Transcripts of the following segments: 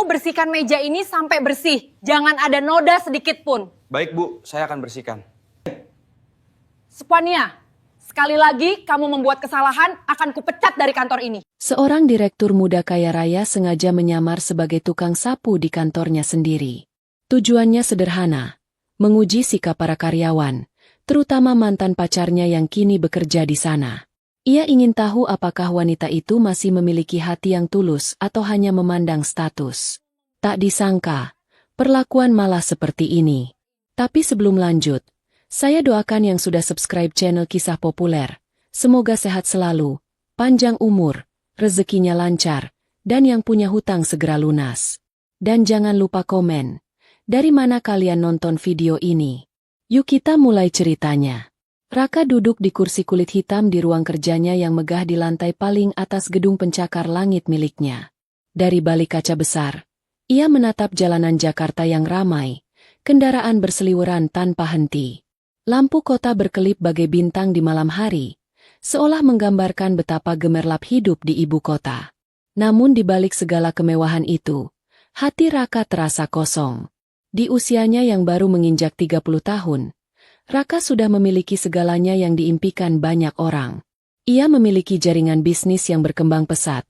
Bersihkan meja ini sampai bersih. Jangan ada noda sedikit pun. Baik Bu, saya akan bersihkan. Spania, sekali lagi kamu membuat kesalahan, akan kupecat dari kantor ini. Seorang direktur muda kaya raya sengaja menyamar sebagai tukang sapu di kantornya sendiri. Tujuannya sederhana, menguji sikap para karyawan, terutama mantan pacarnya yang kini bekerja di sana. Ia ingin tahu apakah wanita itu masih memiliki hati yang tulus atau hanya memandang status. Tak disangka, perlakuan malah seperti ini. Tapi sebelum lanjut, saya doakan yang sudah subscribe channel Kisah Populer. Semoga sehat selalu, panjang umur, rezekinya lancar, dan yang punya hutang segera lunas. Dan jangan lupa komen, dari mana kalian nonton video ini? Yuk kita mulai ceritanya. Raka duduk di kursi kulit hitam di ruang kerjanya yang megah di lantai paling atas gedung pencakar langit miliknya. Dari balik kaca besar, ia menatap jalanan Jakarta yang ramai, kendaraan berseliweran tanpa henti. Lampu kota berkelip bagai bintang di malam hari, seolah menggambarkan betapa gemerlap hidup di ibu kota. Namun di balik segala kemewahan itu, hati Raka terasa kosong. Di usianya yang baru menginjak 30 tahun, Raka sudah memiliki segalanya yang diimpikan banyak orang. Ia memiliki jaringan bisnis yang berkembang pesat,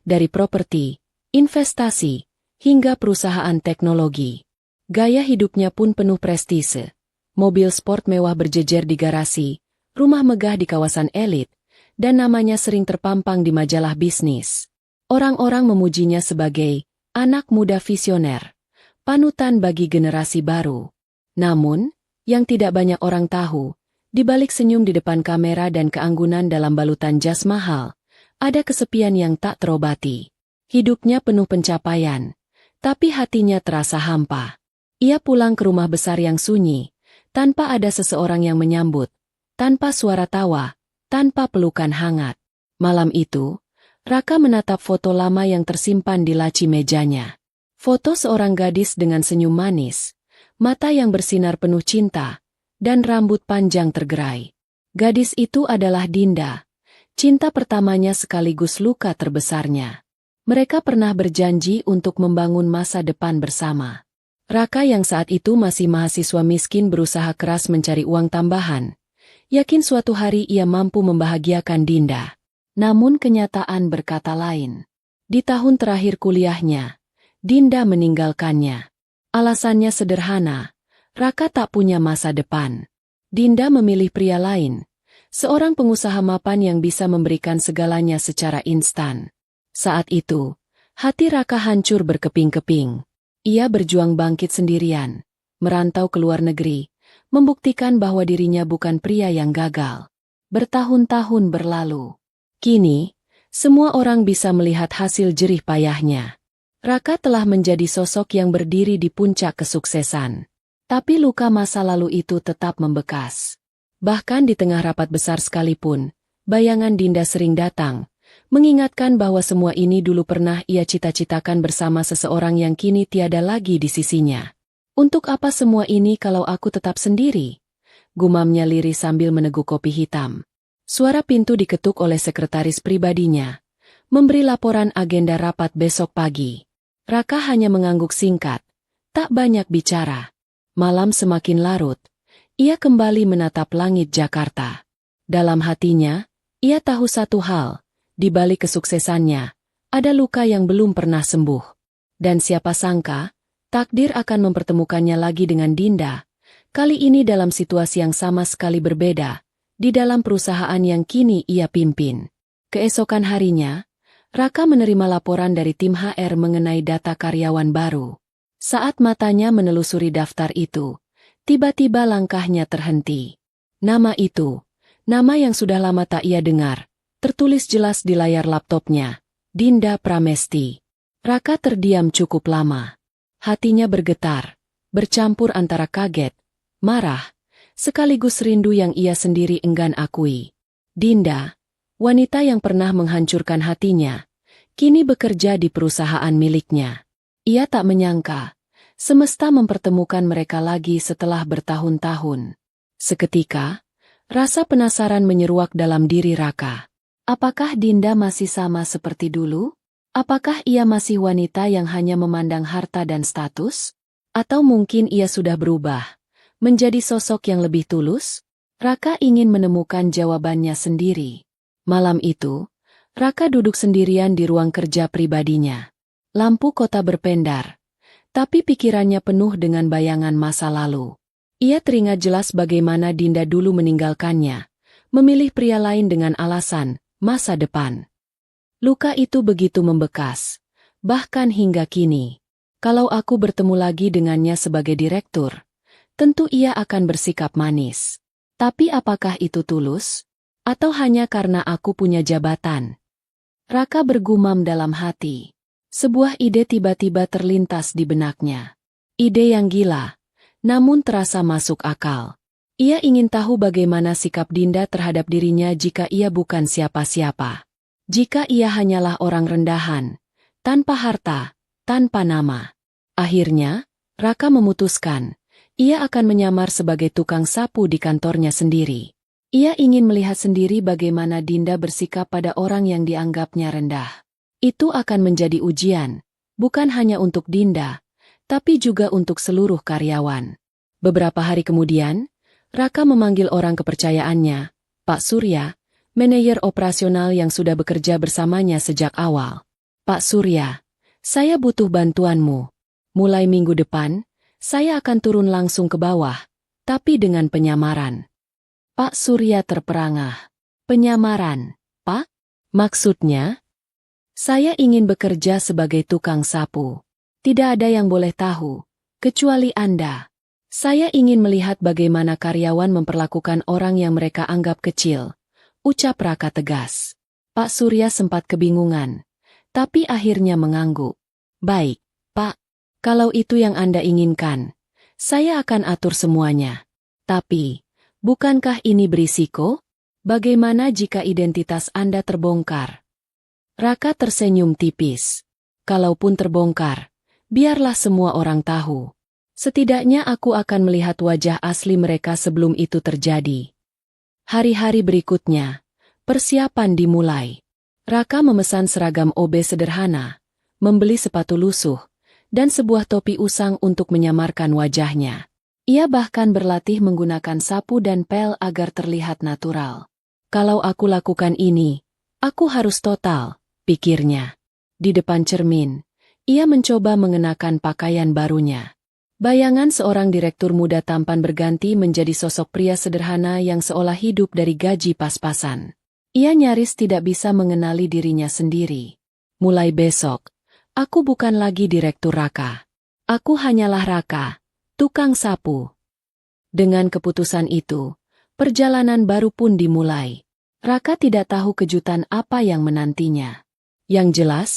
dari properti, investasi, hingga perusahaan teknologi. Gaya hidupnya pun penuh prestise. Mobil sport mewah berjejer di garasi, rumah megah di kawasan elit, dan namanya sering terpampang di majalah bisnis. Orang-orang memujinya sebagai anak muda visioner, panutan bagi generasi baru. Namun, yang tidak banyak orang tahu, di balik senyum di depan kamera dan keanggunan dalam balutan jas mahal, ada kesepian yang tak terobati. Hidupnya penuh pencapaian, tapi hatinya terasa hampa. Ia pulang ke rumah besar yang sunyi, tanpa ada seseorang yang menyambut, tanpa suara tawa, tanpa pelukan hangat. Malam itu, Raka menatap foto lama yang tersimpan di laci mejanya. Foto seorang gadis dengan senyum manis, mata yang bersinar penuh cinta, dan rambut panjang tergerai. Gadis itu adalah Dinda, cinta pertamanya sekaligus luka terbesarnya. Mereka pernah berjanji untuk membangun masa depan bersama. Raka yang saat itu masih mahasiswa miskin berusaha keras mencari uang tambahan. Yakin suatu hari ia mampu membahagiakan Dinda. Namun kenyataan berkata lain. Di tahun terakhir kuliahnya, Dinda meninggalkannya. Alasannya sederhana, Raka tak punya masa depan. Dinda memilih pria lain, seorang pengusaha mapan yang bisa memberikan segalanya secara instan. Saat itu, hati Raka hancur berkeping-keping. Ia berjuang bangkit sendirian, merantau ke luar negeri, membuktikan bahwa dirinya bukan pria yang gagal. Bertahun-tahun berlalu. Kini, semua orang bisa melihat hasil jerih payahnya. Raka telah menjadi sosok yang berdiri di puncak kesuksesan. Tapi luka masa lalu itu tetap membekas. Bahkan di tengah rapat besar sekalipun, bayangan Dinda sering datang, mengingatkan bahwa semua ini dulu pernah ia cita-citakan bersama seseorang yang kini tiada lagi di sisinya. Untuk apa semua ini kalau aku tetap sendiri? Gumamnya lirih sambil meneguk kopi hitam. Suara pintu diketuk oleh sekretaris pribadinya, memberi laporan agenda rapat besok pagi. Raka hanya mengangguk singkat, tak banyak bicara. Malam semakin larut, ia kembali menatap langit Jakarta. Dalam hatinya, ia tahu satu hal, di balik kesuksesannya, ada luka yang belum pernah sembuh. Dan siapa sangka, takdir akan mempertemukannya lagi dengan Dinda, kali ini dalam situasi yang sama sekali berbeda, di dalam perusahaan yang kini ia pimpin. Keesokan harinya, Raka menerima laporan dari tim HR mengenai data karyawan baru. Saat matanya menelusuri daftar itu, tiba-tiba langkahnya terhenti. Nama itu, nama yang sudah lama tak ia dengar, tertulis jelas di layar laptopnya, Dinda Pramesti. Raka terdiam cukup lama. Hatinya bergetar, bercampur antara kaget, marah, sekaligus rindu yang ia sendiri enggan akui. Dinda, wanita yang pernah menghancurkan hatinya, kini bekerja di perusahaan miliknya. Ia tak menyangka, semesta mempertemukan mereka lagi setelah bertahun-tahun. Seketika, rasa penasaran menyeruak dalam diri Raka. Apakah Dinda masih sama seperti dulu? Apakah ia masih wanita yang hanya memandang harta dan status? Atau mungkin ia sudah berubah, menjadi sosok yang lebih tulus? Raka ingin menemukan jawabannya sendiri. Malam itu, Raka duduk sendirian di ruang kerja pribadinya. Lampu kota berpendar, tapi pikirannya penuh dengan bayangan masa lalu. Ia teringat jelas bagaimana Dinda dulu meninggalkannya, memilih pria lain dengan alasan masa depan. Luka itu begitu membekas, bahkan hingga kini. Kalau aku bertemu lagi dengannya sebagai direktur, tentu ia akan bersikap manis. Tapi apakah itu tulus? Atau hanya karena aku punya jabatan? Raka bergumam dalam hati. Sebuah ide tiba-tiba terlintas di benaknya. Ide yang gila, namun terasa masuk akal. Ia ingin tahu bagaimana sikap Dinda terhadap dirinya jika ia bukan siapa-siapa. Jika ia hanyalah orang rendahan, tanpa harta, tanpa nama. Akhirnya, Raka memutuskan, ia akan menyamar sebagai tukang sapu di kantornya sendiri. Ia ingin melihat sendiri bagaimana Dinda bersikap pada orang yang dianggapnya rendah. Itu akan menjadi ujian, bukan hanya untuk Dinda, tapi juga untuk seluruh karyawan. Beberapa hari kemudian, Raka memanggil orang kepercayaannya, Pak Surya, manajer operasional yang sudah bekerja bersamanya sejak awal. Pak Surya, saya butuh bantuanmu. Mulai minggu depan, saya akan turun langsung ke bawah, tapi dengan penyamaran. Pak Surya terperangah. Penyamaran, Pak? Maksudnya? Saya ingin bekerja sebagai tukang sapu. Tidak ada yang boleh tahu, kecuali Anda. Saya ingin melihat bagaimana karyawan memperlakukan orang yang mereka anggap kecil, ucap Raka tegas. Pak Surya sempat kebingungan, tapi akhirnya mengangguk. Baik, Pak, kalau itu yang Anda inginkan, saya akan atur semuanya. Tapi, bukankah ini berisiko? Bagaimana jika identitas Anda terbongkar? Raka tersenyum tipis. Kalaupun terbongkar, biarlah semua orang tahu. Setidaknya aku akan melihat wajah asli mereka sebelum itu terjadi. Hari-hari berikutnya, persiapan dimulai. Raka memesan seragam OB sederhana, membeli sepatu lusuh, dan sebuah topi usang untuk menyamarkan wajahnya. Ia bahkan berlatih menggunakan sapu dan pel agar terlihat natural. Kalau aku lakukan ini, aku harus total, pikirnya. Di depan cermin, ia mencoba mengenakan pakaian barunya. Bayangan seorang direktur muda tampan berganti menjadi sosok pria sederhana yang seolah hidup dari gaji pas-pasan. Ia nyaris tidak bisa mengenali dirinya sendiri. Mulai besok, aku bukan lagi direktur Raka. Aku hanyalah Raka, tukang sapu. Dengan keputusan itu, perjalanan baru pun dimulai. Raka tidak tahu kejutan apa yang menantinya. Yang jelas,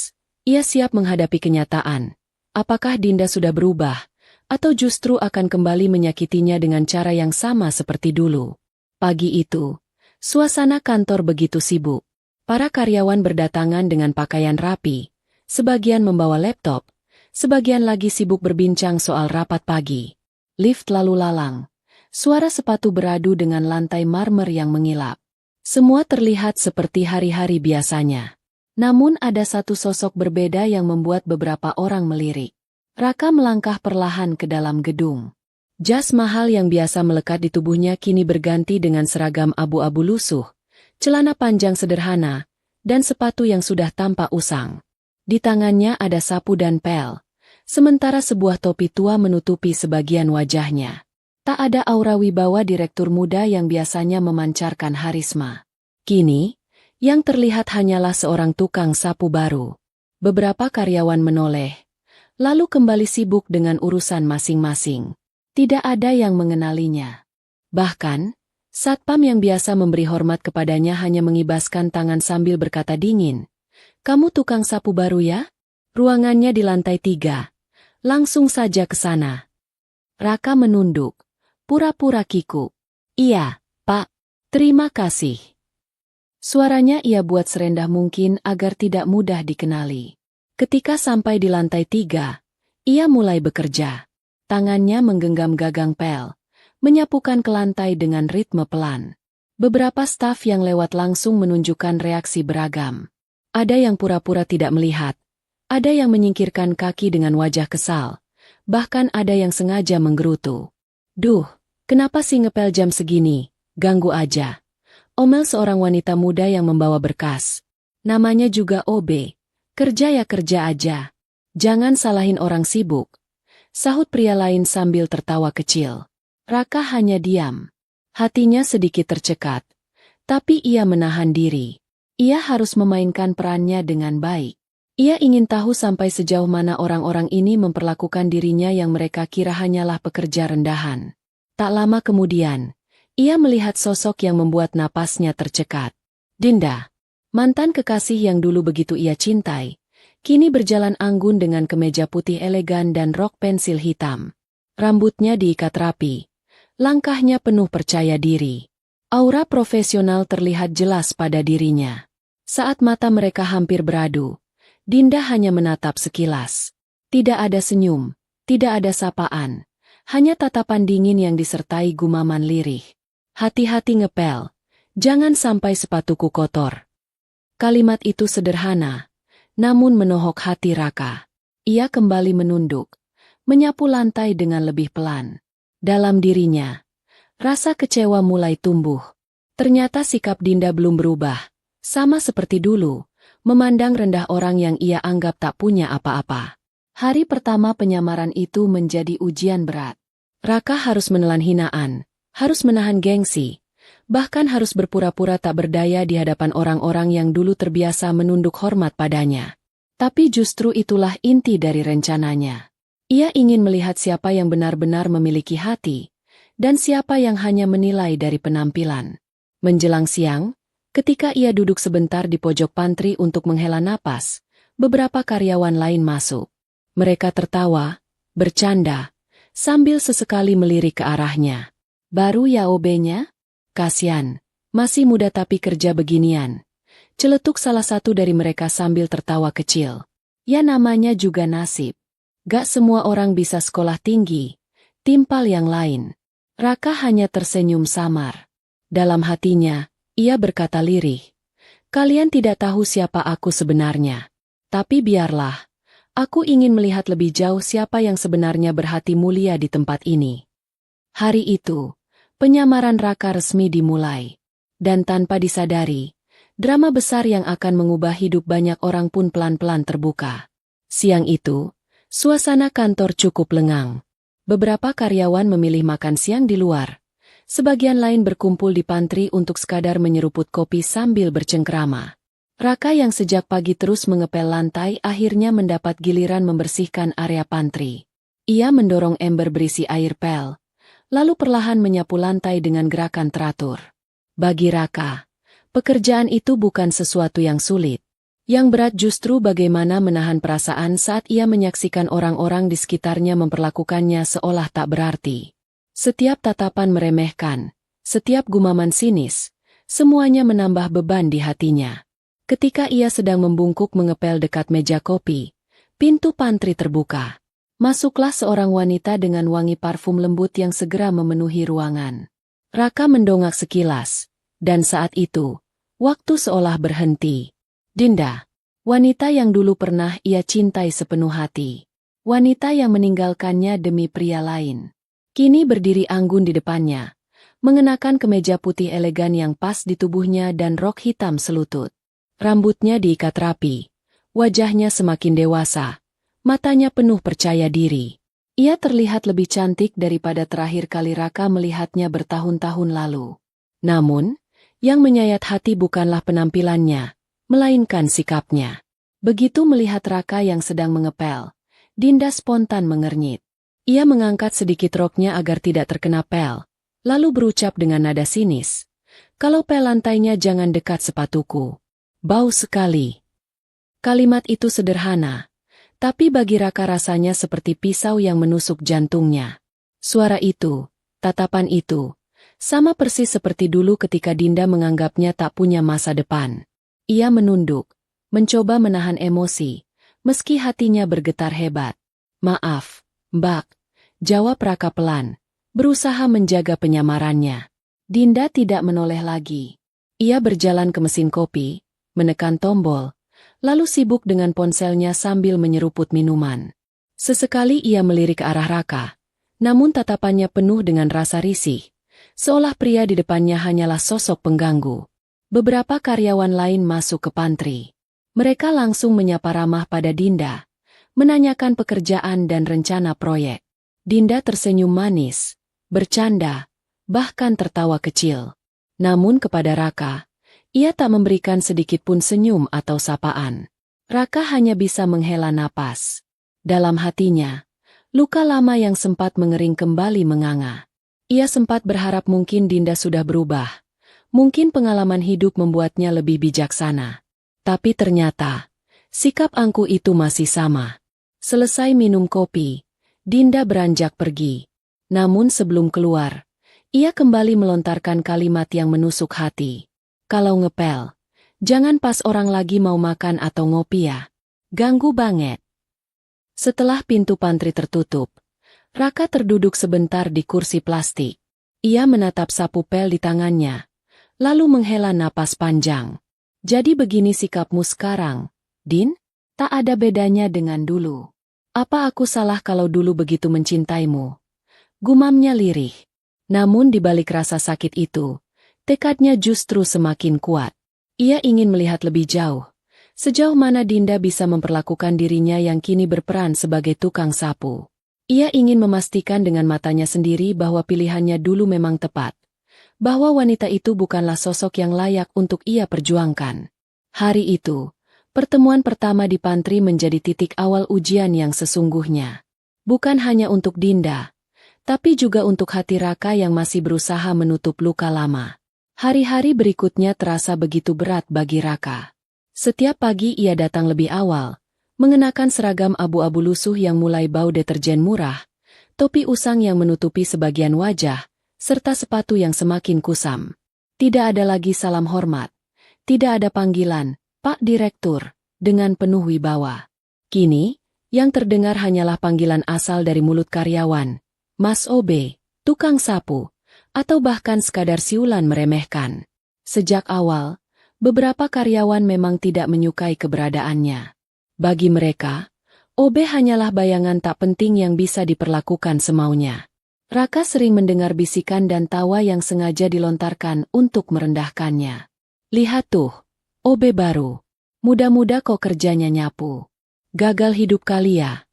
ia siap menghadapi kenyataan. Apakah Dinda sudah berubah, atau justru akan kembali menyakitinya dengan cara yang sama seperti dulu? Pagi itu, suasana kantor begitu sibuk. Para karyawan berdatangan dengan pakaian rapi, sebagian membawa laptop, sebagian lagi sibuk berbincang soal rapat pagi. Lift lalu lalang. Suara sepatu beradu dengan lantai marmer yang mengilap. Semua terlihat seperti hari-hari biasanya. Namun ada satu sosok berbeda yang membuat beberapa orang melirik. Raka melangkah perlahan ke dalam gedung. Jas mahal yang biasa melekat di tubuhnya kini berganti dengan seragam abu-abu lusuh, celana panjang sederhana, dan sepatu yang sudah tampak usang. Di tangannya ada sapu dan pel, sementara sebuah topi tua menutupi sebagian wajahnya. Tak ada aura wibawa direktur muda yang biasanya memancarkan harisma. Kini, yang terlihat hanyalah seorang tukang sapu baru. Beberapa karyawan menoleh, lalu kembali sibuk dengan urusan masing-masing. Tidak ada yang mengenalinya. Bahkan, satpam yang biasa memberi hormat kepadanya hanya mengibaskan tangan sambil berkata dingin, "Kamu tukang sapu baru ya? Ruangannya di lantai 3. Langsung saja ke sana." Raka menunduk, pura-pura kikuk. "Iya, Pak. Terima kasih." Suaranya ia buat serendah mungkin agar tidak mudah dikenali. Ketika sampai di lantai 3, ia mulai bekerja. Tangannya menggenggam gagang pel, menyapukan ke lantai dengan ritme pelan. Beberapa staf yang lewat langsung menunjukkan reaksi beragam. Ada yang pura-pura tidak melihat, Ada yang menyingkirkan kaki dengan wajah kesal. Bahkan ada yang sengaja menggerutu. Duh, kenapa sih ngepel jam segini? Ganggu aja. Omel seorang wanita muda yang membawa berkas. Namanya juga OB. Kerja ya kerja aja. Jangan salahin orang sibuk. Sahut pria lain sambil tertawa kecil. Raka hanya diam. Hatinya sedikit tercekat. Tapi ia menahan diri. Ia harus memainkan perannya dengan baik. Ia ingin tahu sampai sejauh mana orang-orang ini memperlakukan dirinya yang mereka kira hanyalah pekerja rendahan. Tak lama kemudian, ia melihat sosok yang membuat napasnya tercekat. Dinda, mantan kekasih yang dulu begitu ia cintai, kini berjalan anggun dengan kemeja putih elegan dan rok pensil hitam. Rambutnya diikat rapi. Langkahnya penuh percaya diri. Aura profesional terlihat jelas pada dirinya. Saat mata mereka hampir beradu, Dinda hanya menatap sekilas. Tidak ada senyum, tidak ada sapaan, hanya tatapan dingin yang disertai gumaman lirih. Hati-hati ngepel, jangan sampai sepatuku kotor. Kalimat itu sederhana, namun menohok hati Raka. Ia kembali menunduk, menyapu lantai dengan lebih pelan. Dalam dirinya, rasa kecewa mulai tumbuh. Ternyata sikap Dinda belum berubah, sama seperti dulu. Memandang rendah orang yang ia anggap tak punya apa-apa. Hari pertama penyamaran itu menjadi ujian berat. Raka harus menelan hinaan, harus menahan gengsi, bahkan harus berpura-pura tak berdaya di hadapan orang-orang yang dulu terbiasa menunduk hormat padanya. Tapi justru itulah inti dari rencananya. Ia ingin melihat siapa yang benar-benar memiliki hati, dan siapa yang hanya menilai dari penampilan. Menjelang siang, ketika ia duduk sebentar di pojok pantry untuk menghela napas, beberapa karyawan lain masuk. Mereka tertawa, bercanda, sambil sesekali melirik ke arahnya. Baru ya OB-nya? Kasian, masih muda tapi kerja beginian. Celetuk salah satu dari mereka sambil tertawa kecil. Ya namanya juga nasib. Gak semua orang bisa sekolah tinggi, timpal yang lain. Raka hanya tersenyum samar. Dalam hatinya, ia berkata lirih, "Kalian tidak tahu siapa aku sebenarnya. Tapi biarlah, aku ingin melihat lebih jauh siapa yang sebenarnya berhati mulia di tempat ini." Hari itu, penyamaran Raka resmi dimulai. Dan tanpa disadari, drama besar yang akan mengubah hidup banyak orang pun pelan-pelan terbuka. Siang itu, suasana kantor cukup lengang. Beberapa karyawan memilih makan siang di luar. Sebagian lain berkumpul di pantry untuk sekadar menyeruput kopi sambil bercengkrama. Raka yang sejak pagi terus mengepel lantai akhirnya mendapat giliran membersihkan area pantry. Ia mendorong ember berisi air pel, lalu perlahan menyapu lantai dengan gerakan teratur. Bagi Raka, pekerjaan itu bukan sesuatu yang sulit. Yang berat justru bagaimana menahan perasaan saat ia menyaksikan orang-orang di sekitarnya memperlakukannya seolah tak berarti. Setiap tatapan meremehkan, setiap gumaman sinis, semuanya menambah beban di hatinya. Ketika ia sedang membungkuk mengepel dekat meja kopi, pintu pantry terbuka. Masuklah seorang wanita dengan wangi parfum lembut yang segera memenuhi ruangan. Raka mendongak sekilas, dan saat itu, waktu seolah berhenti. Dinda, wanita yang dulu pernah ia cintai sepenuh hati. Wanita yang meninggalkannya demi pria lain. Kini berdiri anggun di depannya, mengenakan kemeja putih elegan yang pas di tubuhnya dan rok hitam selutut. Rambutnya diikat rapi, wajahnya semakin dewasa, matanya penuh percaya diri. Ia terlihat lebih cantik daripada terakhir kali Raka melihatnya bertahun-tahun lalu. Namun, yang menyayat hati bukanlah penampilannya, melainkan sikapnya. Begitu melihat Raka yang sedang mengepel, Dinda spontan mengernyit. Ia mengangkat sedikit roknya agar tidak terkena pel, lalu berucap dengan nada sinis, "Kalau pel lantainya jangan dekat sepatuku. Bau sekali." Kalimat itu sederhana, tapi bagi Raka rasanya seperti pisau yang menusuk jantungnya. Suara itu, tatapan itu, sama persis seperti dulu ketika Dinda menganggapnya tak punya masa depan. Ia menunduk, mencoba menahan emosi, meski hatinya bergetar hebat. "Maaf, Mbak," jawab Raka pelan, berusaha menjaga penyamarannya. Dinda tidak menoleh lagi. Ia berjalan ke mesin kopi, menekan tombol, lalu sibuk dengan ponselnya sambil menyeruput minuman. Sesekali ia melirik ke arah Raka, namun tatapannya penuh dengan rasa risih, seolah pria di depannya hanyalah sosok pengganggu. Beberapa karyawan lain masuk ke pantry. Mereka langsung menyapa ramah pada Dinda, menanyakan pekerjaan dan rencana proyek. Dinda tersenyum manis, bercanda, bahkan tertawa kecil. Namun kepada Raka, ia tak memberikan sedikit pun senyum atau sapaan. Raka hanya bisa menghela napas. Dalam hatinya, luka lama yang sempat mengering kembali menganga. Ia sempat berharap mungkin Dinda sudah berubah. Mungkin pengalaman hidup membuatnya lebih bijaksana. Tapi ternyata, sikap angkuh itu masih sama. Selesai minum kopi, Dinda beranjak pergi. Namun sebelum keluar, ia kembali melontarkan kalimat yang menusuk hati. Kalau ngepel, jangan pas orang lagi mau makan atau ngopi ya. Ganggu banget. Setelah pintu pantry tertutup, Raka terduduk sebentar di kursi plastik. Ia menatap sapu pel di tangannya, lalu menghela napas panjang. Jadi begini sikapmu sekarang, Din? Tak ada bedanya dengan dulu. Apa aku salah kalau dulu begitu mencintaimu? Gumamnya lirih. Namun di balik rasa sakit itu, tekadnya justru semakin kuat. Ia ingin melihat lebih jauh, sejauh mana Dinda bisa memperlakukan dirinya yang kini berperan sebagai tukang sapu. Ia ingin memastikan dengan matanya sendiri bahwa pilihannya dulu memang tepat. Bahwa wanita itu bukanlah sosok yang layak untuk ia perjuangkan. Hari itu, pertemuan pertama di pantry menjadi titik awal ujian yang sesungguhnya. Bukan hanya untuk Dinda, tapi juga untuk hati Raka yang masih berusaha menutup luka lama. Hari-hari berikutnya terasa begitu berat bagi Raka. Setiap pagi ia datang lebih awal, mengenakan seragam abu-abu lusuh yang mulai bau deterjen murah, topi usang yang menutupi sebagian wajah, serta sepatu yang semakin kusam. Tidak ada lagi salam hormat. Tidak ada panggilan, Pak Direktur, dengan penuh wibawa. Kini, yang terdengar hanyalah panggilan asal dari mulut karyawan, Mas OB, tukang sapu, atau bahkan sekadar siulan meremehkan. Sejak awal, beberapa karyawan memang tidak menyukai keberadaannya. Bagi mereka, OB hanyalah bayangan tak penting yang bisa diperlakukan semaunya. Raka sering mendengar bisikan dan tawa yang sengaja dilontarkan untuk merendahkannya. Lihat tuh, OB baru. Muda-muda kok kerjanya nyapu. Gagal hidup kali ya?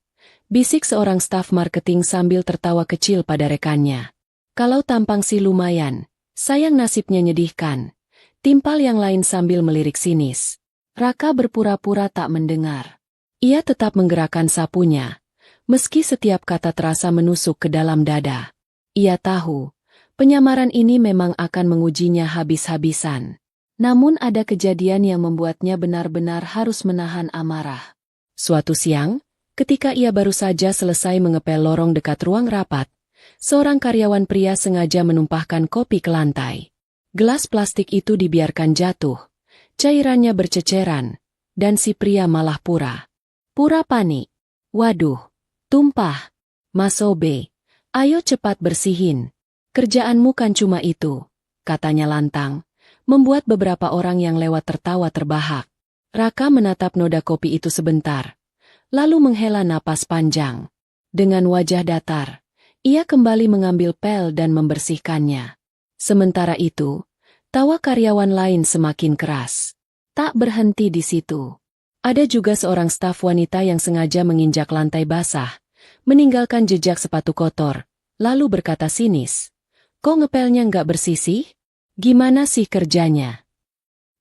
Bisik seorang staf marketing sambil tertawa kecil pada rekannya. Kalau tampang sih lumayan, sayang nasibnya nyedihkan. Timpal yang lain sambil melirik sinis. Raka berpura-pura tak mendengar. Ia tetap menggerakkan sapunya. Meski setiap kata terasa menusuk ke dalam dada. Ia tahu, penyamaran ini memang akan mengujinya habis-habisan. Namun ada kejadian yang membuatnya benar-benar harus menahan amarah. Suatu siang, ketika ia baru saja selesai mengepel lorong dekat ruang rapat, seorang karyawan pria sengaja menumpahkan kopi ke lantai. Gelas plastik itu dibiarkan jatuh, cairannya berceceran, dan si pria malah pura panik. Waduh. Tumpah, Mas OB, ayo cepat bersihin. Kerjaanmu kan cuma itu, katanya lantang, membuat beberapa orang yang lewat tertawa terbahak. Raka menatap noda kopi itu sebentar, lalu menghela napas panjang. Dengan wajah datar, ia kembali mengambil pel dan membersihkannya. Sementara itu, tawa karyawan lain semakin keras. Tak berhenti di situ. Ada juga seorang staf wanita yang sengaja menginjak lantai basah, meninggalkan jejak sepatu kotor, lalu berkata sinis, "Kok ngepelnya nggak bersih sih? Gimana sih kerjanya?"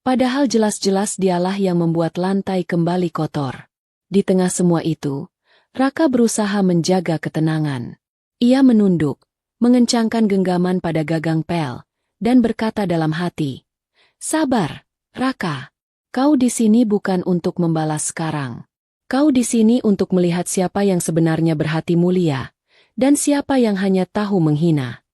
Padahal jelas-jelas dialah yang membuat lantai kembali kotor. Di tengah semua itu, Raka berusaha menjaga ketenangan. Ia menunduk, mengencangkan genggaman pada gagang pel, dan berkata dalam hati, "Sabar, Raka. Kau di sini bukan untuk membalas sekarang. Kau di sini untuk melihat siapa yang sebenarnya berhati mulia, dan siapa yang hanya tahu menghina."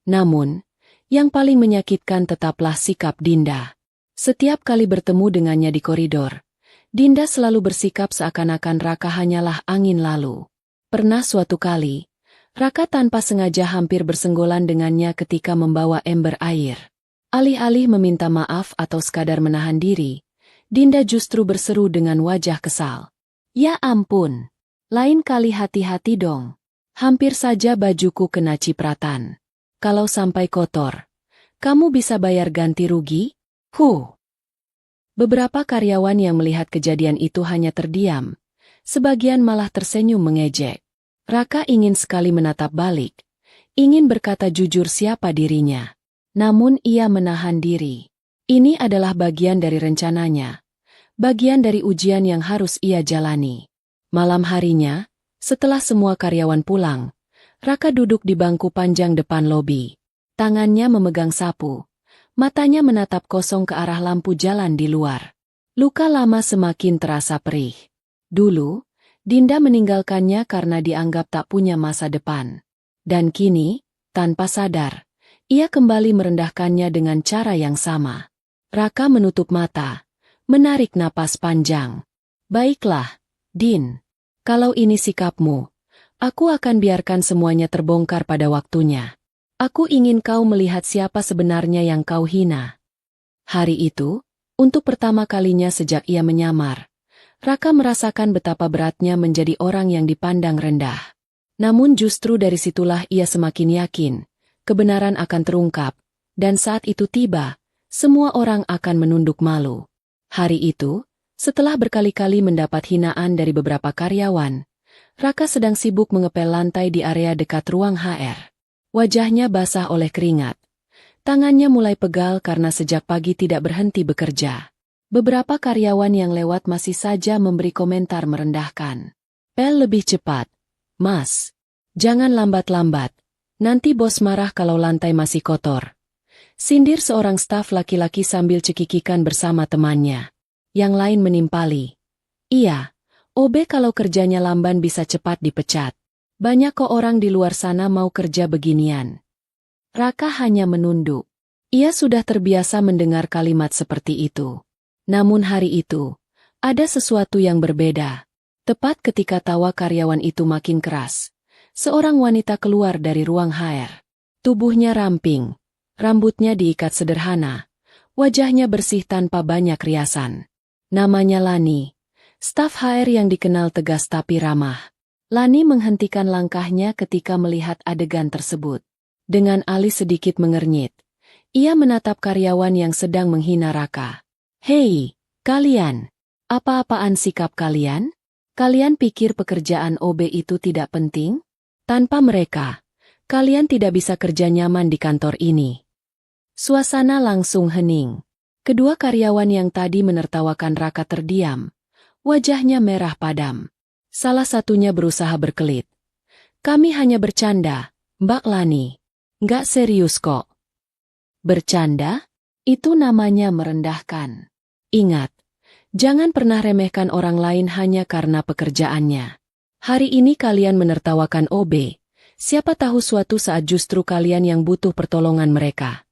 Namun, yang paling menyakitkan tetaplah sikap Dinda. Setiap kali bertemu dengannya di koridor, Dinda selalu bersikap seakan-akan Raka hanyalah angin lalu. Pernah suatu kali, Raka tanpa sengaja hampir bersenggolan dengannya ketika membawa ember air. Alih-alih meminta maaf atau sekadar menahan diri, Dinda justru berseru dengan wajah kesal. Ya ampun, lain kali hati-hati dong. Hampir saja bajuku kena cipratan. Kalau sampai kotor, kamu bisa bayar ganti rugi? Beberapa karyawan yang melihat kejadian itu hanya terdiam. Sebagian malah tersenyum mengejek. Raka ingin sekali menatap balik. Ingin berkata jujur siapa dirinya. Namun ia menahan diri. Ini adalah bagian dari rencananya. Bagian dari ujian yang harus ia jalani. Malam harinya, setelah semua karyawan pulang, Raka duduk di bangku panjang depan lobi. Tangannya memegang sapu. Matanya menatap kosong ke arah lampu jalan di luar. Luka lama semakin terasa perih. Dulu, Dinda meninggalkannya karena dianggap tak punya masa depan. Dan kini, tanpa sadar, ia kembali merendahkannya dengan cara yang sama. Raka menutup mata, menarik napas panjang. Baiklah, Din. Kalau ini sikapmu, aku akan biarkan semuanya terbongkar pada waktunya. Aku ingin kau melihat siapa sebenarnya yang kau hina. Hari itu, untuk pertama kalinya sejak ia menyamar, Raka merasakan betapa beratnya menjadi orang yang dipandang rendah. Namun justru dari situlah ia semakin yakin, kebenaran akan terungkap, dan saat itu tiba, semua orang akan menunduk malu. Hari itu, setelah berkali-kali mendapat hinaan dari beberapa karyawan, Raka sedang sibuk mengepel lantai di area dekat ruang HR. Wajahnya basah oleh keringat. Tangannya mulai pegal karena sejak pagi tidak berhenti bekerja. Beberapa karyawan yang lewat masih saja memberi komentar merendahkan. Pel lebih cepat. Mas. Jangan lambat-lambat. Nanti bos marah kalau lantai masih kotor. Sindir seorang staf laki-laki sambil cekikikan bersama temannya. Yang lain menimpali. Iya, OB kalau kerjanya lamban bisa cepat dipecat. Banyak kok orang di luar sana mau kerja beginian. Raka hanya menunduk. Ia sudah terbiasa mendengar kalimat seperti itu. Namun hari itu, ada sesuatu yang berbeda. Tepat ketika tawa karyawan itu makin keras, seorang wanita keluar dari ruang HR. Tubuhnya ramping, rambutnya diikat sederhana, wajahnya bersih tanpa banyak riasan. Namanya Lani, staf HR yang dikenal tegas tapi ramah. Lani menghentikan langkahnya ketika melihat adegan tersebut. Dengan alis sedikit mengernyit, ia menatap karyawan yang sedang menghina Raka. Hei, kalian, apa-apaan sikap kalian? Kalian pikir pekerjaan OB itu tidak penting? Tanpa mereka, kalian tidak bisa kerja nyaman di kantor ini. Suasana langsung hening. Kedua karyawan yang tadi menertawakan Raka terdiam. Wajahnya merah padam. Salah satunya berusaha berkelit. Kami hanya bercanda, Mbak Lani. Nggak serius kok. Bercanda? Itu namanya merendahkan. Ingat, jangan pernah remehkan orang lain hanya karena pekerjaannya. Hari ini kalian menertawakan OB. Siapa tahu suatu saat justru kalian yang butuh pertolongan mereka.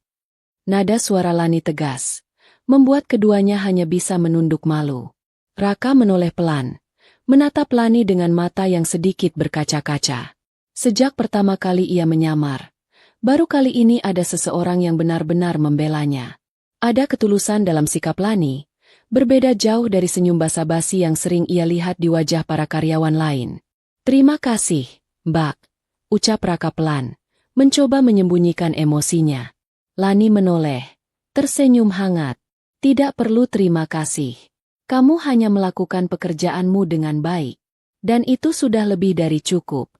Nada suara Lani tegas, membuat keduanya hanya bisa menunduk malu. Raka menoleh pelan, menatap Lani dengan mata yang sedikit berkaca-kaca. Sejak pertama kali ia menyamar, baru kali ini ada seseorang yang benar-benar membelanya. Ada ketulusan dalam sikap Lani, berbeda jauh dari senyum basa-basi yang sering ia lihat di wajah para karyawan lain. Terima kasih, Mbak, ucap Raka pelan, mencoba menyembunyikan emosinya. Lani menoleh, tersenyum hangat. Tidak perlu terima kasih. Kamu hanya melakukan pekerjaanmu dengan baik. Dan itu sudah lebih dari cukup.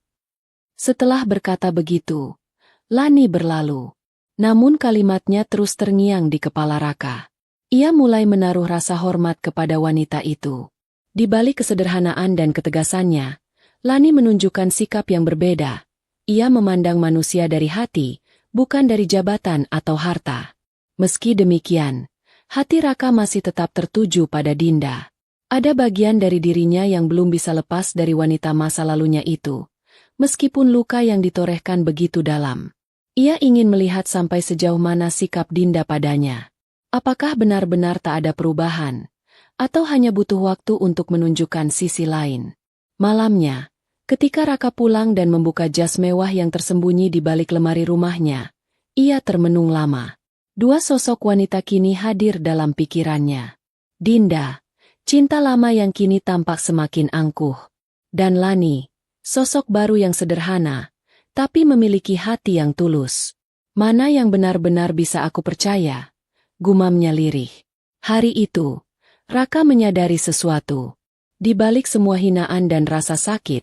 Setelah berkata begitu, Lani berlalu. Namun kalimatnya terus terngiang di kepala Raka. Ia mulai menaruh rasa hormat kepada wanita itu. Di balik kesederhanaan dan ketegasannya, Lani menunjukkan sikap yang berbeda. Ia memandang manusia dari hati, bukan dari jabatan atau harta. Meski demikian, hati Raka masih tetap tertuju pada Dinda. Ada bagian dari dirinya yang belum bisa lepas dari wanita masa lalunya itu. Meskipun luka yang ditorehkan begitu dalam. Ia ingin melihat sampai sejauh mana sikap Dinda padanya. Apakah benar-benar tak ada perubahan? Atau hanya butuh waktu untuk menunjukkan sisi lain? Malamnya, ketika Raka pulang dan membuka jas mewah yang tersembunyi di balik lemari rumahnya, ia termenung lama. Dua sosok wanita kini hadir dalam pikirannya. Dinda, cinta lama yang kini tampak semakin angkuh. Dan Lani, sosok baru yang sederhana, tapi memiliki hati yang tulus. Mana yang benar-benar bisa aku percaya? Gumamnya lirih. Hari itu, Raka menyadari sesuatu. Di balik semua hinaan dan rasa sakit,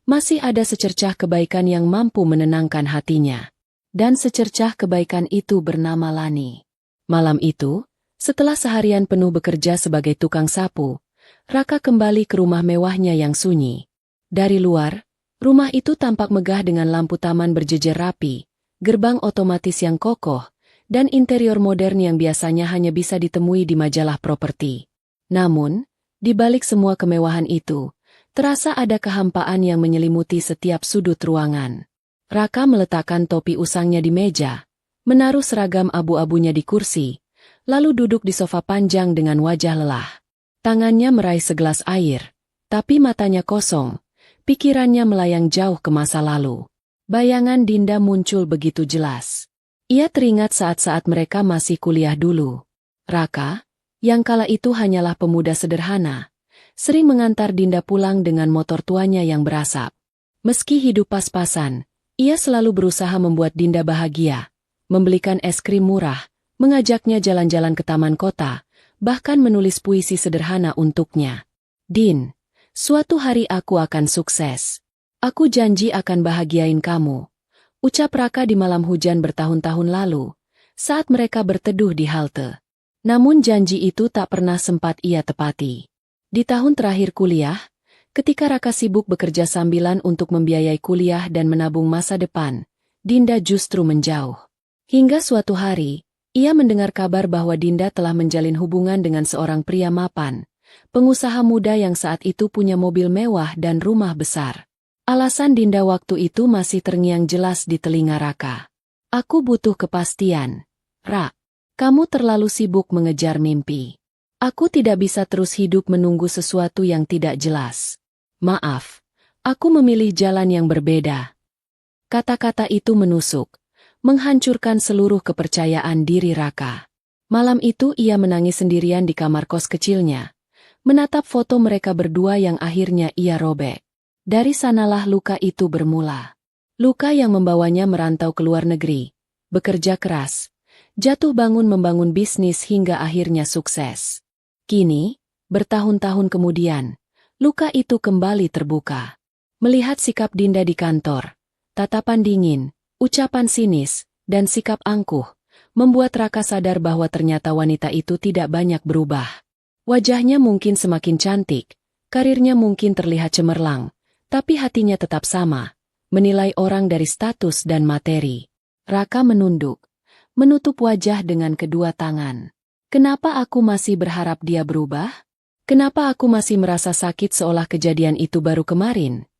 masih ada secercah kebaikan yang mampu menenangkan hatinya. Dan secercah kebaikan itu bernama Lani. Malam itu, setelah seharian penuh bekerja sebagai tukang sapu, Raka kembali ke rumah mewahnya yang sunyi. Dari luar, rumah itu tampak megah dengan lampu taman berjejer rapi, gerbang otomatis yang kokoh, dan interior modern yang biasanya hanya bisa ditemui di majalah properti. Namun, di balik semua kemewahan itu, terasa ada kehampaan yang menyelimuti setiap sudut ruangan. Raka meletakkan topi usangnya di meja, menaruh seragam abu-abunya di kursi, lalu duduk di sofa panjang dengan wajah lelah. Tangannya meraih segelas air, tapi matanya kosong, pikirannya melayang jauh ke masa lalu. Bayangan Dinda muncul begitu jelas. Ia teringat saat-saat mereka masih kuliah dulu. Raka, yang kala itu hanyalah pemuda sederhana, sering mengantar Dinda pulang dengan motor tuanya yang berasap. Meski hidup pas-pasan, ia selalu berusaha membuat Dinda bahagia, membelikan es krim murah, mengajaknya jalan-jalan ke taman kota, bahkan menulis puisi sederhana untuknya. Din, suatu hari aku akan sukses. Aku janji akan bahagiain kamu. Ucap Raka di malam hujan bertahun-tahun lalu, saat mereka berteduh di halte. Namun janji itu tak pernah sempat ia tepati. Di tahun terakhir kuliah, ketika Raka sibuk bekerja sambilan untuk membiayai kuliah dan menabung masa depan, Dinda justru menjauh. Hingga suatu hari, ia mendengar kabar bahwa Dinda telah menjalin hubungan dengan seorang pria mapan, pengusaha muda yang saat itu punya mobil mewah dan rumah besar. Alasan Dinda waktu itu masih terngiang jelas di telinga Raka. Aku butuh kepastian. Ra, kamu terlalu sibuk mengejar mimpi. Aku tidak bisa terus hidup menunggu sesuatu yang tidak jelas. Maaf, aku memilih jalan yang berbeda. Kata-kata itu menusuk, menghancurkan seluruh kepercayaan diri Raka. Malam itu ia menangis sendirian di kamar kos kecilnya, menatap foto mereka berdua yang akhirnya ia robek. Dari sanalah luka itu bermula. Luka yang membawanya merantau ke luar negeri, bekerja keras, jatuh bangun membangun bisnis hingga akhirnya sukses. Kini, bertahun-tahun kemudian, luka itu kembali terbuka. Melihat sikap Dinda di kantor, tatapan dingin, ucapan sinis, dan sikap angkuh, membuat Raka sadar bahwa ternyata wanita itu tidak banyak berubah. Wajahnya mungkin semakin cantik, karirnya mungkin terlihat cemerlang, tapi hatinya tetap sama, menilai orang dari status dan materi. Raka menunduk, menutup wajah dengan kedua tangan. Kenapa aku masih berharap dia berubah? Kenapa aku masih merasa sakit seolah kejadian itu baru kemarin?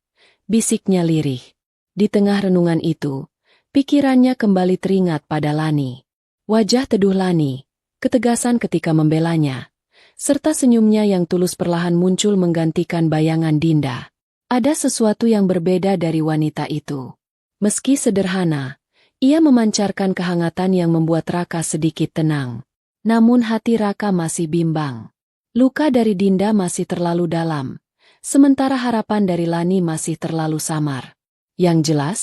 Bisiknya lirih. Di tengah renungan itu, pikirannya kembali teringat pada Lani. Wajah teduh Lani, ketegasan ketika membelanya, serta senyumnya yang tulus perlahan muncul menggantikan bayangan Dinda. Ada sesuatu yang berbeda dari wanita itu. Meski sederhana, ia memancarkan kehangatan yang membuat Raka sedikit tenang. Namun hati Raka masih bimbang. Luka dari Dinda masih terlalu dalam, sementara harapan dari Lani masih terlalu samar. Yang jelas,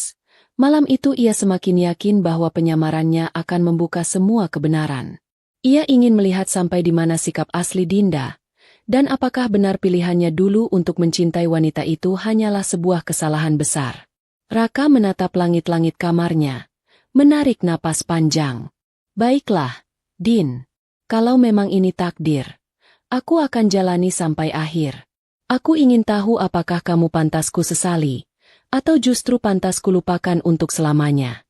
malam itu ia semakin yakin bahwa penyamarannya akan membuka semua kebenaran. Ia ingin melihat sampai di mana sikap asli Dinda, dan apakah benar pilihannya dulu untuk mencintai wanita itu hanyalah sebuah kesalahan besar. Raka menatap langit-langit kamarnya, menarik napas panjang. Baiklah, Din. Kalau memang ini takdir, aku akan jalani sampai akhir. Aku ingin tahu apakah kamu pantasku sesali, atau justru pantasku lupakan untuk selamanya.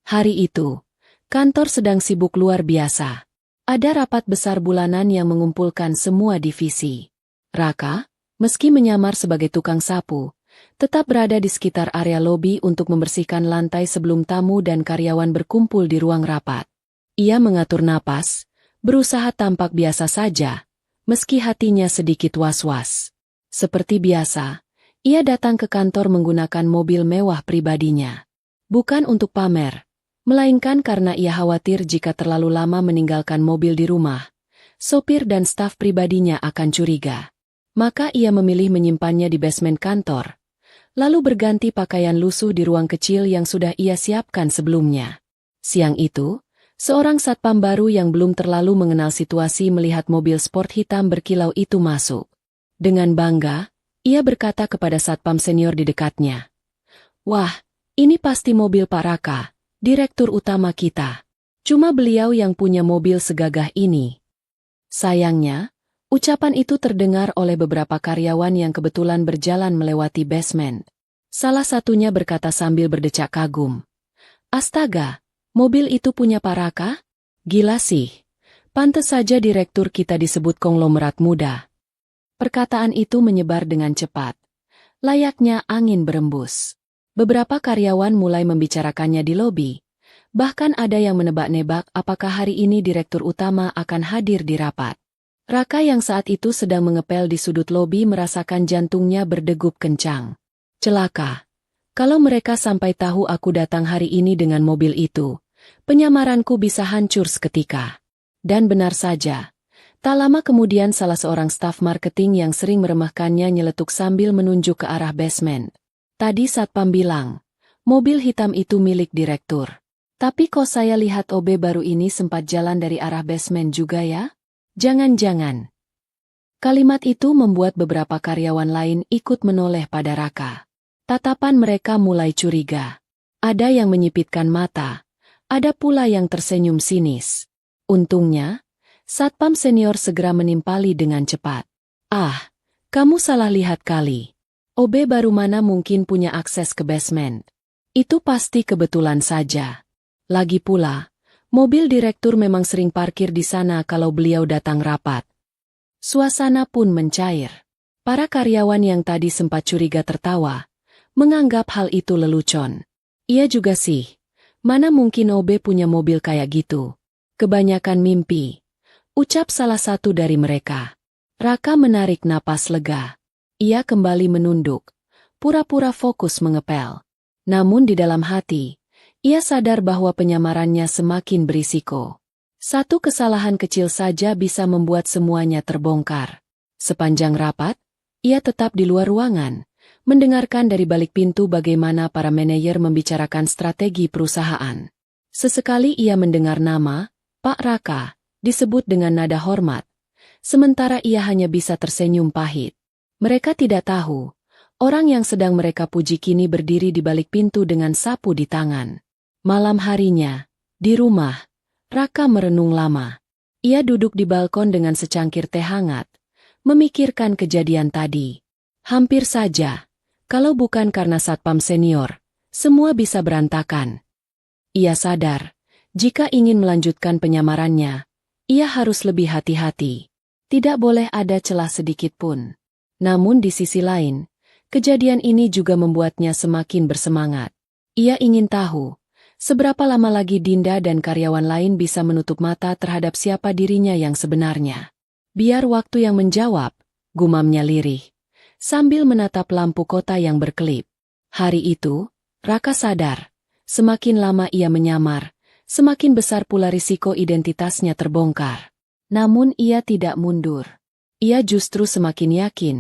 Hari itu, kantor sedang sibuk luar biasa. Ada rapat besar bulanan yang mengumpulkan semua divisi. Raka, meski menyamar sebagai tukang sapu, tetap berada di sekitar area lobi untuk membersihkan lantai sebelum tamu dan karyawan berkumpul di ruang rapat. Ia mengatur napas, berusaha tampak biasa saja, meski hatinya sedikit was-was. Seperti biasa, ia datang ke kantor menggunakan mobil mewah pribadinya. Bukan untuk pamer, melainkan karena ia khawatir jika terlalu lama meninggalkan mobil di rumah, sopir dan staf pribadinya akan curiga. Maka ia memilih menyimpannya di basement kantor, lalu berganti pakaian lusuh di ruang kecil yang sudah ia siapkan sebelumnya. Siang itu, seorang satpam baru yang belum terlalu mengenal situasi melihat mobil sport hitam berkilau itu masuk. Dengan bangga, ia berkata kepada satpam senior di dekatnya, "Wah, ini pasti mobil Pak Raka, direktur utama kita. Cuma beliau yang punya mobil segagah ini." Sayangnya, ucapan itu terdengar oleh beberapa karyawan yang kebetulan berjalan melewati basement. Salah satunya berkata sambil berdecak kagum, "Astaga, mobil itu punya Pak Raka? Gila sih. Pantes saja direktur kita disebut konglomerat muda." Perkataan itu menyebar dengan cepat. Layaknya angin berembus. Beberapa karyawan mulai membicarakannya di lobi. Bahkan ada yang menebak-nebak apakah hari ini direktur utama akan hadir di rapat. Raka yang saat itu sedang mengepel di sudut lobi merasakan jantungnya berdegup kencang. Celaka. Kalau mereka sampai tahu aku datang hari ini dengan mobil itu, penyamaranku bisa hancur seketika. Dan benar saja. Tak lama kemudian salah seorang staf marketing yang sering meremehkannya nyeletuk sambil menunjuk ke arah basement. "Tadi satpam bilang, mobil hitam itu milik direktur. Tapi kok saya lihat OB baru ini sempat jalan dari arah basement juga ya? Jangan-jangan." Kalimat itu membuat beberapa karyawan lain ikut menoleh pada Raka. Tatapan mereka mulai curiga. Ada yang menyipitkan mata, ada pula yang tersenyum sinis. Untungnya, satpam senior segera menimpali dengan cepat. "Ah, kamu salah lihat kali. OB baru mana mungkin punya akses ke basement. Itu pasti kebetulan saja. Lagi pula, mobil direktur memang sering parkir di sana kalau beliau datang rapat." Suasana pun mencair. Para karyawan yang tadi sempat curiga tertawa, menganggap hal itu lelucon. Iya juga sih, mana mungkin OB punya mobil kayak gitu. Kebanyakan mimpi, ucap salah satu dari mereka. Raka menarik napas lega. Ia kembali menunduk, pura-pura fokus mengepel. Namun di dalam hati, ia sadar bahwa penyamarannya semakin berisiko. Satu kesalahan kecil saja bisa membuat semuanya terbongkar. Sepanjang rapat, ia tetap di luar ruangan, mendengarkan dari balik pintu bagaimana para manajer membicarakan strategi perusahaan. Sesekali ia mendengar nama, Pak Raka, disebut dengan nada hormat, sementara ia hanya bisa tersenyum pahit. Mereka tidak tahu, orang yang sedang mereka puji kini berdiri di balik pintu dengan sapu di tangan. Malam harinya, di rumah, Raka merenung lama. Ia duduk di balkon dengan secangkir teh hangat, memikirkan kejadian tadi. Hampir saja, kalau bukan karena satpam senior, semua bisa berantakan. Ia sadar, jika ingin melanjutkan penyamarannya, ia harus lebih hati-hati. Tidak boleh ada celah sedikit pun. Namun di sisi lain, kejadian ini juga membuatnya semakin bersemangat. Ia ingin tahu, seberapa lama lagi Dinda dan karyawan lain bisa menutup mata terhadap siapa dirinya yang sebenarnya. Biar waktu yang menjawab, gumamnya lirih, sambil menatap lampu kota yang berkelip. Hari itu, Raka sadar, semakin lama ia menyamar, semakin besar pula risiko identitasnya terbongkar. Namun ia tidak mundur. Ia justru semakin yakin,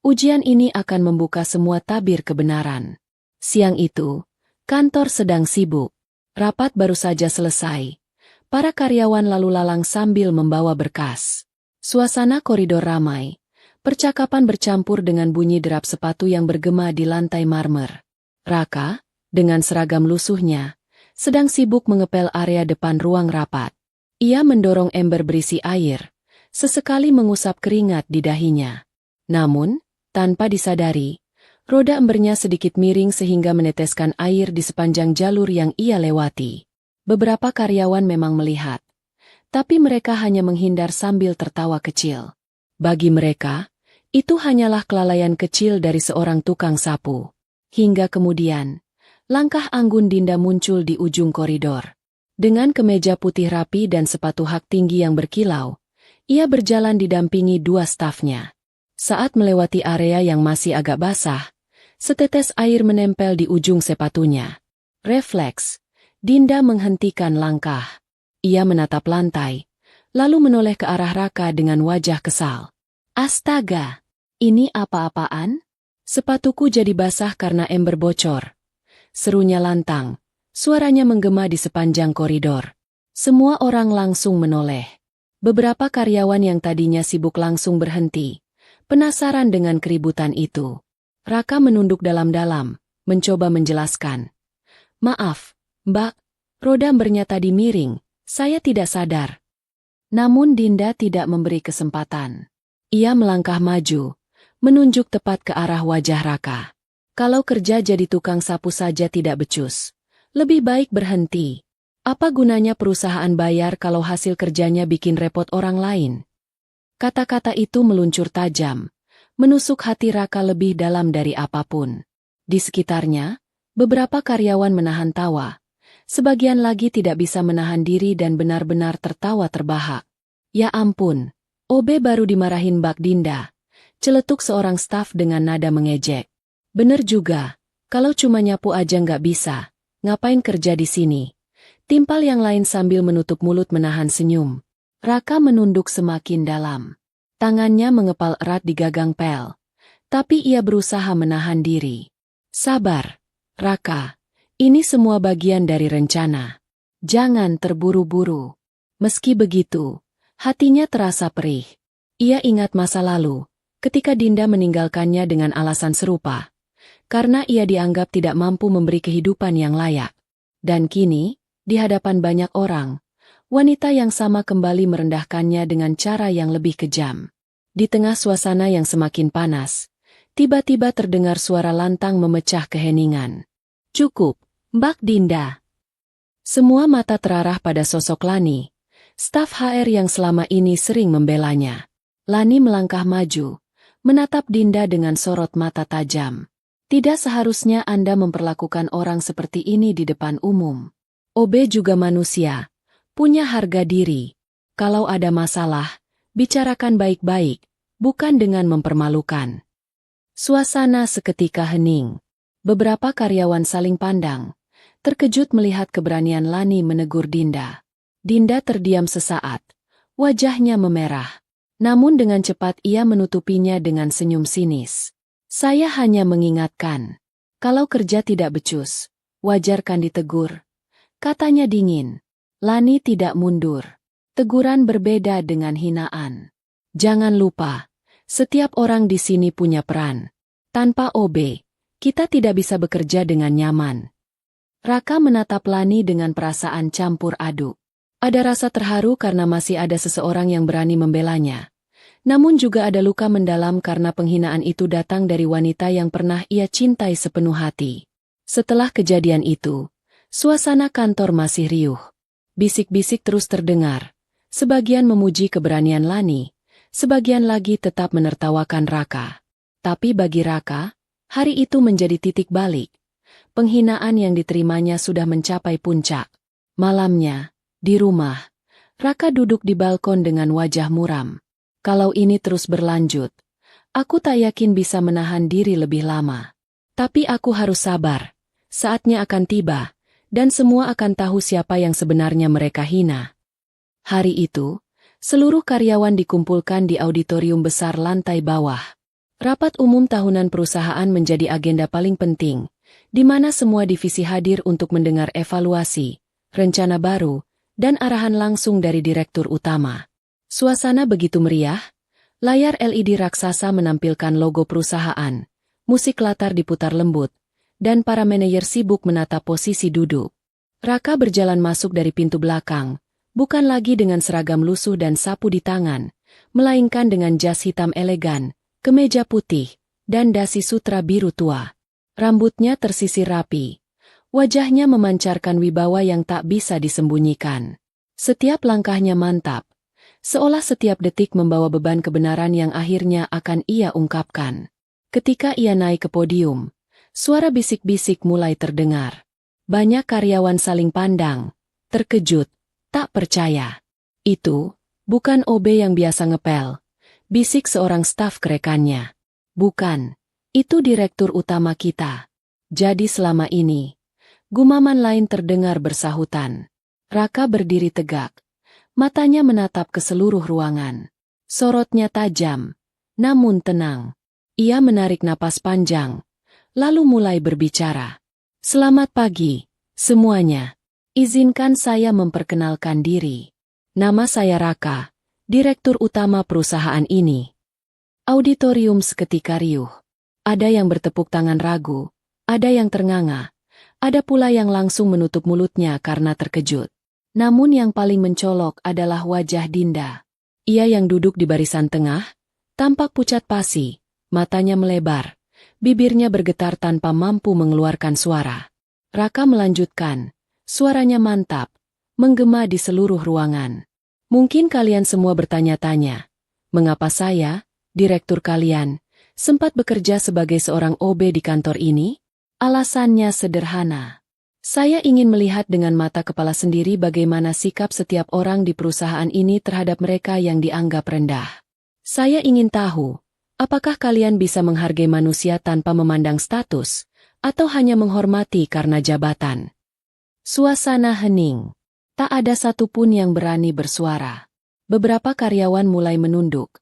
ujian ini akan membuka semua tabir kebenaran. Siang itu, kantor sedang sibuk. Rapat baru saja selesai. Para karyawan lalu lalang sambil membawa berkas. Suasana koridor ramai. Percakapan bercampur dengan bunyi derap sepatu yang bergema di lantai marmer. Raka, dengan seragam lusuhnya, sedang sibuk mengepel area depan ruang rapat. Ia mendorong ember berisi air, sesekali mengusap keringat di dahinya. Namun, tanpa disadari, roda embernya sedikit miring sehingga meneteskan air di sepanjang jalur yang ia lewati. Beberapa karyawan memang melihat, tapi mereka hanya menghindar sambil tertawa kecil. Bagi mereka, itu hanyalah kelalaian kecil dari seorang tukang sapu. Hingga kemudian, langkah anggun Dinda muncul di ujung koridor. Dengan kemeja putih rapi dan sepatu hak tinggi yang berkilau, ia berjalan didampingi dua stafnya. Saat melewati area yang masih agak basah, setetes air menempel di ujung sepatunya. Refleks, Dinda menghentikan langkah. Ia menatap lantai, lalu menoleh ke arah Raka dengan wajah kesal. Astaga, ini apa-apaan? Sepatuku jadi basah karena ember bocor. Serunya lantang, suaranya menggema di sepanjang koridor. Semua orang langsung menoleh. Beberapa karyawan yang tadinya sibuk langsung berhenti, penasaran dengan keributan itu. Raka menunduk dalam-dalam, mencoba menjelaskan. Maaf, Mbak, roda embernya tadi miring, saya tidak sadar. Namun Dinda tidak memberi kesempatan. Ia melangkah maju, menunjuk tepat ke arah wajah Raka. Kalau kerja jadi tukang sapu saja tidak becus. Lebih baik berhenti. Apa gunanya perusahaan bayar kalau hasil kerjanya bikin repot orang lain? Kata-kata itu meluncur tajam, menusuk hati Raka lebih dalam dari apapun. Di sekitarnya, beberapa karyawan menahan tawa. Sebagian lagi tidak bisa menahan diri dan benar-benar tertawa terbahak. Ya ampun, OB baru dimarahin Mbak Dinda. Celetuk seorang staf dengan nada mengejek. Bener juga, kalau cuma nyapu aja nggak bisa, ngapain kerja di sini? Timpal yang lain sambil menutup mulut menahan senyum. Raka menunduk semakin dalam. Tangannya mengepal erat di gagang pel. Tapi ia berusaha menahan diri. Sabar, Raka. Ini semua bagian dari rencana. Jangan terburu-buru. Meski begitu, hatinya terasa perih. Ia ingat masa lalu, ketika Dinda meninggalkannya dengan alasan serupa. Karena ia dianggap tidak mampu memberi kehidupan yang layak. Dan kini, di hadapan banyak orang, wanita yang sama kembali merendahkannya dengan cara yang lebih kejam. Di tengah suasana yang semakin panas, tiba-tiba terdengar suara lantang memecah keheningan. Cukup, Mbak Dinda. Semua mata terarah pada sosok Lani, staf HR yang selama ini sering membelanya. Lani melangkah maju, menatap Dinda dengan sorot mata tajam. Tidak seharusnya Anda memperlakukan orang seperti ini di depan umum. OB juga manusia, punya harga diri. Kalau ada masalah, bicarakan baik-baik, bukan dengan mempermalukan. Suasana seketika hening. Beberapa karyawan saling pandang, terkejut melihat keberanian Lani menegur Dinda. Dinda terdiam sesaat, wajahnya memerah. Namun dengan cepat ia menutupinya dengan senyum sinis. Saya hanya mengingatkan, kalau kerja tidak becus, wajar kan ditegur. Katanya dingin. Lani tidak mundur. Teguran berbeda dengan hinaan. Jangan lupa, setiap orang di sini punya peran. Tanpa OB, kita tidak bisa bekerja dengan nyaman. Raka menatap Lani dengan perasaan campur aduk. Ada rasa terharu karena masih ada seseorang yang berani membelanya. Namun juga ada luka mendalam karena penghinaan itu datang dari wanita yang pernah ia cintai sepenuh hati. Setelah kejadian itu, suasana kantor masih riuh. Bisik-bisik terus terdengar. Sebagian memuji keberanian Lani, sebagian lagi tetap menertawakan Raka. Tapi bagi Raka, hari itu menjadi titik balik. Penghinaan yang diterimanya sudah mencapai puncak. Malamnya, di rumah, Raka duduk di balkon dengan wajah muram. Kalau ini terus berlanjut, aku tak yakin bisa menahan diri lebih lama. Tapi aku harus sabar. Saatnya akan tiba, dan semua akan tahu siapa yang sebenarnya mereka hina. Hari itu, seluruh karyawan dikumpulkan di auditorium besar lantai bawah. Rapat umum tahunan perusahaan menjadi agenda paling penting, di mana semua divisi hadir untuk mendengar evaluasi, rencana baru, dan arahan langsung dari direktur utama. Suasana begitu meriah, layar LED raksasa menampilkan logo perusahaan, musik latar diputar lembut, dan para manajer sibuk menata posisi duduk. Raka berjalan masuk dari pintu belakang, bukan lagi dengan seragam lusuh dan sapu di tangan, melainkan dengan jas hitam elegan, kemeja putih, dan dasi sutra biru tua. Rambutnya tersisir rapi. Wajahnya memancarkan wibawa yang tak bisa disembunyikan. Setiap langkahnya mantap, seolah setiap detik membawa beban kebenaran yang akhirnya akan ia ungkapkan. Ketika ia naik ke podium, suara bisik-bisik mulai terdengar. Banyak karyawan saling pandang, terkejut, tak percaya. Itu, bukan OB yang biasa ngepel, bisik seorang staf kerekannya. Bukan. Itu direktur utama kita. Jadi selama ini, gumaman lain terdengar bersahutan. Raka berdiri tegak, Matanya menatap ke seluruh ruangan. Sorotnya tajam, namun tenang. Ia menarik napas panjang, lalu mulai berbicara. Selamat pagi, semuanya. Izinkan saya memperkenalkan diri. Nama saya Raka, Direktur Utama perusahaan ini. Auditorium seketika riuh. Ada yang bertepuk tangan ragu, ada yang ternganga, ada pula yang langsung menutup mulutnya karena terkejut. Namun yang paling mencolok adalah wajah Dinda. Ia yang duduk di barisan tengah, tampak pucat pasi, matanya melebar, bibirnya bergetar tanpa mampu mengeluarkan suara. Raka melanjutkan, suaranya mantap, menggema di seluruh ruangan. Mungkin kalian semua bertanya-tanya, mengapa saya, direktur kalian, sempat bekerja sebagai seorang OB di kantor ini? Alasannya sederhana. Saya ingin melihat dengan mata kepala sendiri bagaimana sikap setiap orang di perusahaan ini terhadap mereka yang dianggap rendah. Saya ingin tahu, apakah kalian bisa menghargai manusia tanpa memandang status, atau hanya menghormati karena jabatan? Suasana hening. Tak ada satupun yang berani bersuara. Beberapa karyawan mulai menunduk,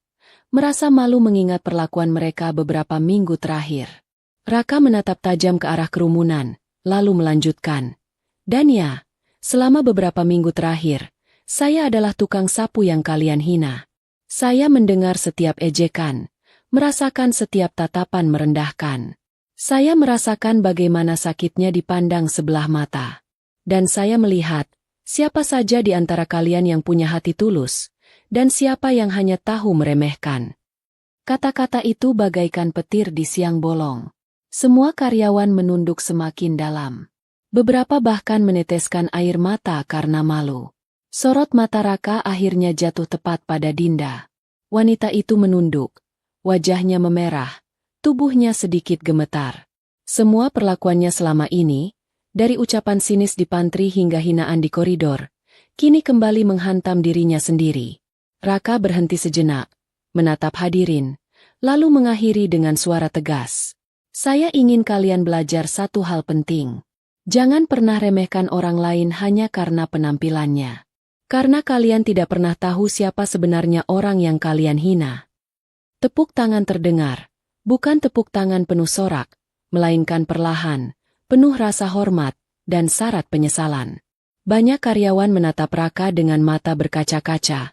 merasa malu mengingat perlakuan mereka beberapa minggu terakhir. Raka menatap tajam ke arah kerumunan, lalu melanjutkan. Dan ya, selama beberapa minggu terakhir, saya adalah tukang sapu yang kalian hina. Saya mendengar setiap ejekan, merasakan setiap tatapan merendahkan. Saya merasakan bagaimana sakitnya dipandang sebelah mata. Dan saya melihat, siapa saja di antara kalian yang punya hati tulus, dan siapa yang hanya tahu meremehkan. Kata-kata itu bagaikan petir di siang bolong. Semua karyawan menunduk semakin dalam. Beberapa bahkan meneteskan air mata karena malu. Sorot mata Raka akhirnya jatuh tepat pada Dinda. Wanita itu menunduk. Wajahnya memerah. Tubuhnya sedikit gemetar. Semua perlakuannya selama ini, dari ucapan sinis di pantry hingga hinaan di koridor, kini kembali menghantam dirinya sendiri. Raka berhenti sejenak, menatap hadirin, lalu mengakhiri dengan suara tegas. Saya ingin kalian belajar satu hal penting. Jangan pernah remehkan orang lain hanya karena penampilannya. Karena kalian tidak pernah tahu siapa sebenarnya orang yang kalian hina. Tepuk tangan terdengar, bukan tepuk tangan penuh sorak, melainkan perlahan, penuh rasa hormat, dan syarat penyesalan. Banyak karyawan menatap Raka dengan mata berkaca-kaca,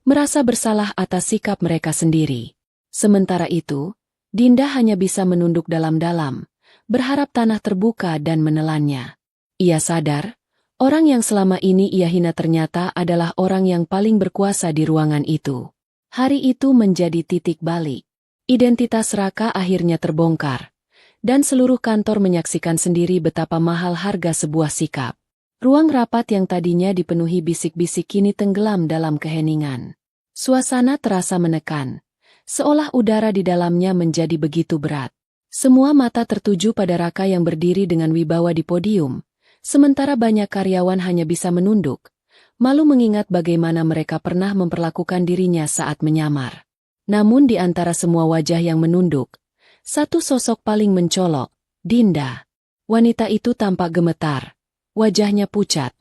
merasa bersalah atas sikap mereka sendiri. Sementara itu, Dinda hanya bisa menunduk dalam-dalam, berharap tanah terbuka dan menelannya. Ia sadar, orang yang selama ini ia hina ternyata adalah orang yang paling berkuasa di ruangan itu. Hari itu menjadi titik balik. Identitas Raka akhirnya terbongkar, dan seluruh kantor menyaksikan sendiri betapa mahal harga sebuah sikap. Ruang rapat yang tadinya dipenuhi bisik-bisik kini tenggelam dalam keheningan. Suasana terasa menekan. Seolah udara di dalamnya menjadi begitu berat. Semua mata tertuju pada Raka yang berdiri dengan wibawa di podium, sementara banyak karyawan hanya bisa menunduk, malu mengingat bagaimana mereka pernah memperlakukan dirinya saat menyamar. Namun di antara semua wajah yang menunduk, satu sosok paling mencolok, Dinda. Wanita itu tampak gemetar, wajahnya pucat,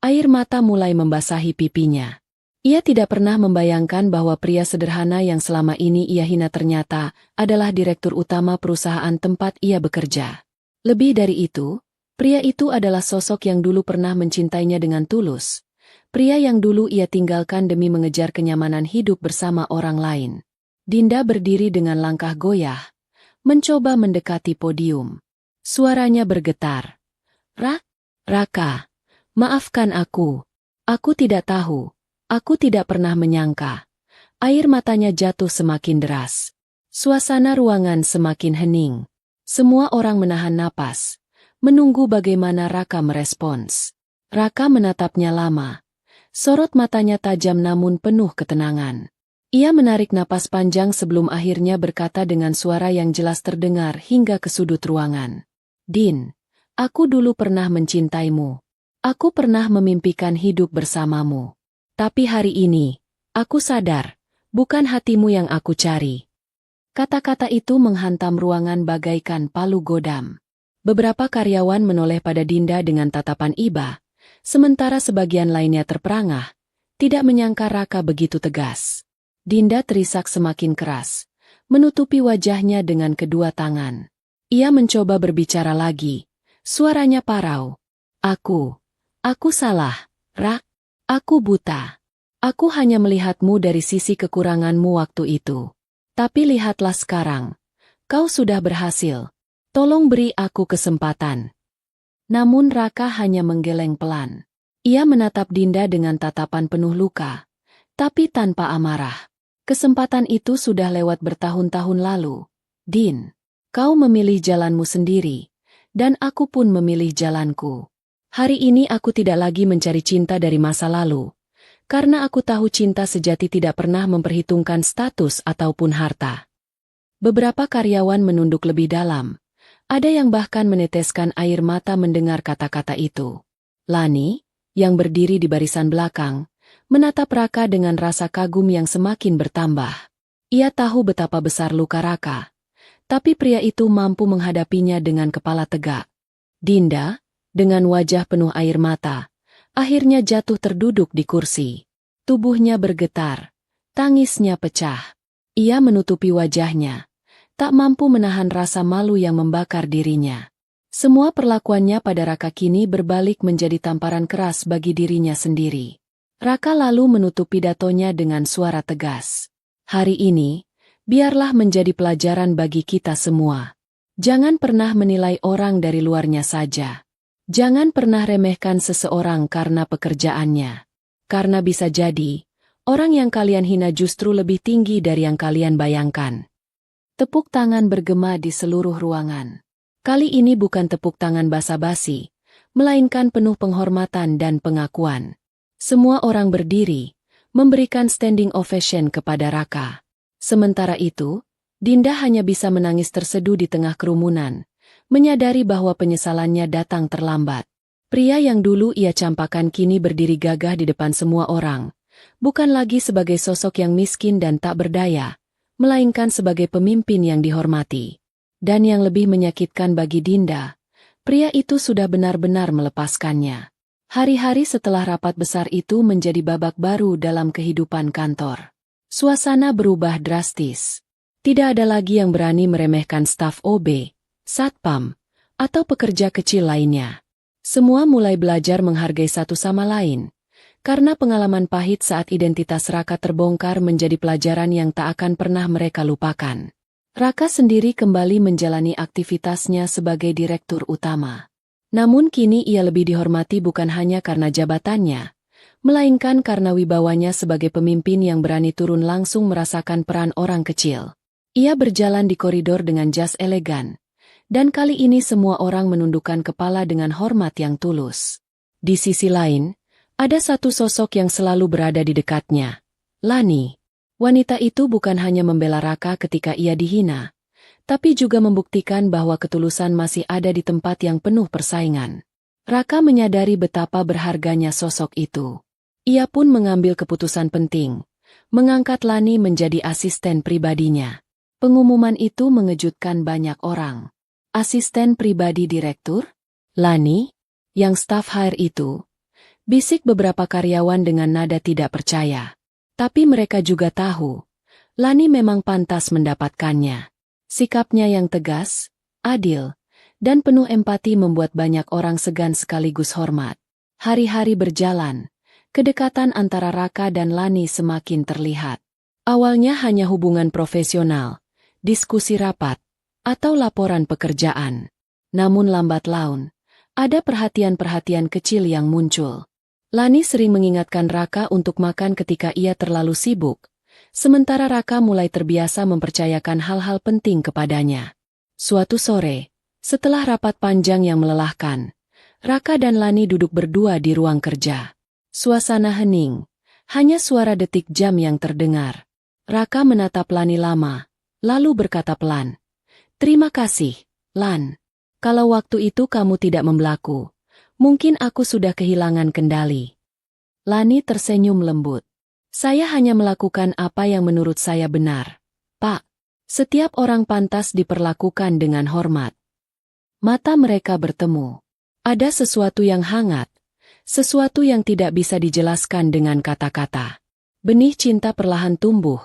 air mata mulai membasahi pipinya. Ia tidak pernah membayangkan bahwa pria sederhana yang selama ini ia hina ternyata adalah direktur utama perusahaan tempat ia bekerja. Lebih dari itu, pria itu adalah sosok yang dulu pernah mencintainya dengan tulus. Pria yang dulu ia tinggalkan demi mengejar kenyamanan hidup bersama orang lain. Dinda berdiri dengan langkah goyah, mencoba mendekati podium. Suaranya bergetar. Raka, maafkan aku. Aku tidak tahu. Aku tidak pernah menyangka. Air matanya jatuh semakin deras. Suasana ruangan semakin hening. Semua orang menahan napas, menunggu bagaimana Raka merespons. Raka menatapnya lama. Sorot matanya tajam namun penuh ketenangan. Ia menarik napas panjang sebelum akhirnya berkata dengan suara yang jelas terdengar hingga ke sudut ruangan. Din, aku dulu pernah mencintaimu. Aku pernah memimpikan hidup bersamamu. Tapi hari ini, aku sadar, bukan hatimu yang aku cari. Kata-kata itu menghantam ruangan bagaikan palu godam. Beberapa karyawan menoleh pada Dinda dengan tatapan iba, sementara sebagian lainnya terperangah, Tidak menyangka Raka begitu tegas. Dinda terisak semakin keras, menutupi wajahnya dengan kedua tangan. Ia mencoba berbicara lagi. Suaranya parau. Aku salah, Rak. Aku buta. Aku hanya melihatmu dari sisi kekuranganmu waktu itu. Tapi lihatlah sekarang. Kau sudah berhasil. Tolong beri aku kesempatan. Namun Raka hanya menggeleng pelan. Ia menatap Dinda dengan tatapan penuh luka, tapi tanpa amarah. Kesempatan itu sudah lewat bertahun-tahun lalu. Din, kau memilih jalanmu sendiri, dan aku pun memilih jalanku. Hari ini aku tidak lagi mencari cinta dari masa lalu, karena aku tahu cinta sejati tidak pernah memperhitungkan status ataupun harta. Beberapa karyawan menunduk lebih dalam. Ada yang bahkan meneteskan air mata mendengar kata-kata itu. Lani, yang berdiri di barisan belakang, menatap Raka dengan rasa kagum yang semakin bertambah. Ia tahu betapa besar luka Raka, tapi pria itu mampu menghadapinya dengan kepala tegak. Dinda, dengan wajah penuh air mata, akhirnya jatuh terduduk di kursi. Tubuhnya bergetar, tangisnya pecah. Ia menutupi wajahnya, tak mampu menahan rasa malu yang membakar dirinya. Semua perlakuannya pada Raka kini berbalik menjadi tamparan keras bagi dirinya sendiri. Raka lalu menutup pidatonya dengan suara tegas. Hari ini, biarlah menjadi pelajaran bagi kita semua. Jangan pernah menilai orang dari luarnya saja. Jangan pernah remehkan seseorang karena pekerjaannya. Karena bisa jadi, orang yang kalian hina justru lebih tinggi dari yang kalian bayangkan. Tepuk tangan bergema di seluruh ruangan. Kali ini bukan tepuk tangan basa-basi, melainkan penuh penghormatan dan pengakuan. Semua orang berdiri, memberikan standing ovation kepada Raka. Sementara itu, Dinda hanya bisa menangis terseduh di tengah kerumunan, menyadari bahwa penyesalannya datang terlambat. Pria yang dulu ia campakan kini berdiri gagah di depan semua orang, bukan lagi sebagai sosok yang miskin dan tak berdaya, melainkan sebagai pemimpin yang dihormati. Dan yang lebih menyakitkan bagi Dinda, pria itu sudah benar-benar melepaskannya. Hari-hari setelah rapat besar itu menjadi babak baru dalam kehidupan kantor. Suasana berubah drastis. Tidak ada lagi yang berani meremehkan staf OB, satpam, atau pekerja kecil lainnya. Semua mulai belajar menghargai satu sama lain, karena pengalaman pahit saat identitas Raka terbongkar menjadi pelajaran yang tak akan pernah mereka lupakan. Raka sendiri kembali menjalani aktivitasnya sebagai direktur utama. Namun kini ia lebih dihormati bukan hanya karena jabatannya, melainkan karena wibawanya sebagai pemimpin yang berani turun langsung merasakan peran orang kecil. Ia berjalan di koridor dengan jas elegan, dan kali ini semua orang menundukkan kepala dengan hormat yang tulus. Di sisi lain, ada satu sosok yang selalu berada di dekatnya, Lani. Wanita itu bukan hanya membela Raka ketika ia dihina, tapi juga membuktikan bahwa ketulusan masih ada di tempat yang penuh persaingan. Raka menyadari betapa berharganya sosok itu. Ia pun mengambil keputusan penting, mengangkat Lani menjadi asisten pribadinya. Pengumuman itu mengejutkan banyak orang. Asisten pribadi direktur? Lani? Yang staf hire itu? Bisik beberapa karyawan dengan nada tidak percaya. Tapi mereka juga tahu, Lani memang pantas mendapatkannya. Sikapnya yang tegas, adil, dan penuh empati membuat banyak orang segan sekaligus hormat. Hari-hari berjalan, kedekatan antara Raka dan Lani semakin terlihat. Awalnya hanya hubungan profesional, diskusi rapat, atau laporan pekerjaan. Namun lambat laun, ada perhatian-perhatian kecil yang muncul. Lani sering mengingatkan Raka untuk makan ketika ia terlalu sibuk, sementara Raka mulai terbiasa mempercayakan hal-hal penting kepadanya. Suatu sore, setelah rapat panjang yang melelahkan, Raka dan Lani duduk berdua di ruang kerja. Suasana hening, hanya suara detik jam yang terdengar. Raka menatap Lani lama, lalu berkata pelan, "Terima kasih, Lan. Kalau waktu itu kamu tidak membelaku, mungkin aku sudah kehilangan kendali." Lani tersenyum lembut. "Saya hanya melakukan apa yang menurut saya benar, Pak. Setiap orang pantas diperlakukan dengan hormat." Mata mereka bertemu. Ada sesuatu yang hangat, sesuatu yang tidak bisa dijelaskan dengan kata-kata. Benih cinta perlahan tumbuh,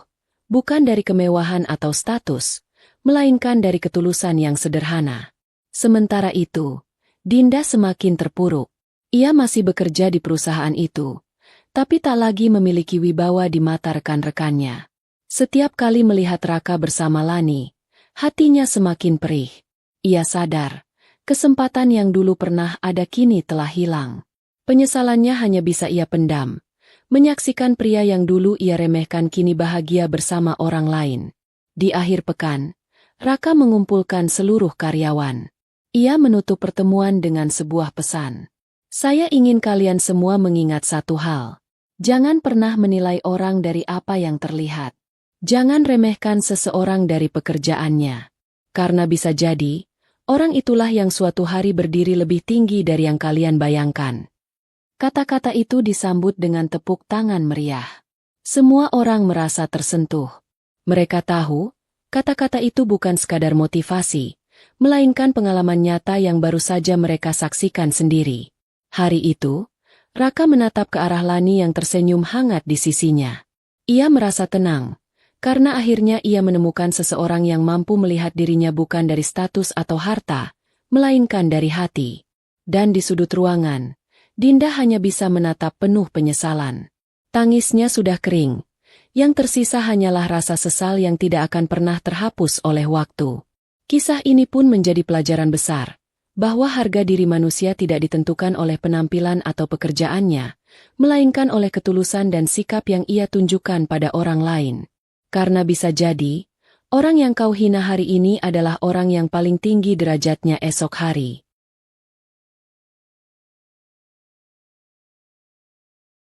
bukan dari kemewahan atau status, melainkan dari ketulusan yang sederhana. Sementara itu, Dinda semakin terpuruk. Ia masih bekerja di perusahaan itu, tapi tak lagi memiliki wibawa di mata rekan-rekannya. Setiap kali melihat Raka bersama Lani, hatinya semakin perih. Ia sadar, kesempatan yang dulu pernah ada kini telah hilang. Penyesalannya hanya bisa ia pendam. Menyaksikan pria yang dulu ia remehkan kini bahagia bersama orang lain. Di akhir pekan, Raka mengumpulkan seluruh karyawan. Ia menutup pertemuan dengan sebuah pesan. Saya ingin kalian semua mengingat satu hal. Jangan pernah menilai orang dari apa yang terlihat. Jangan remehkan seseorang dari pekerjaannya. Karena bisa jadi, orang itulah yang suatu hari berdiri lebih tinggi dari yang kalian bayangkan. Kata-kata itu disambut dengan tepuk tangan meriah. Semua orang merasa tersentuh. Mereka tahu, kata-kata itu bukan sekadar motivasi, melainkan pengalaman nyata yang baru saja mereka saksikan sendiri. Hari itu, Raka menatap ke arah Lani yang tersenyum hangat di sisinya. Ia merasa tenang, karena akhirnya ia menemukan seseorang yang mampu melihat dirinya bukan dari status atau harta, melainkan dari hati. Dan di sudut ruangan, Dinda hanya bisa menatap penuh penyesalan. Tangisnya sudah kering. Yang tersisa hanyalah rasa sesal yang tidak akan pernah terhapus oleh waktu. Kisah ini pun menjadi pelajaran besar, bahwa harga diri manusia tidak ditentukan oleh penampilan atau pekerjaannya, melainkan oleh ketulusan dan sikap yang ia tunjukkan pada orang lain. Karena bisa jadi, orang yang kau hina hari ini adalah orang yang paling tinggi derajatnya esok hari.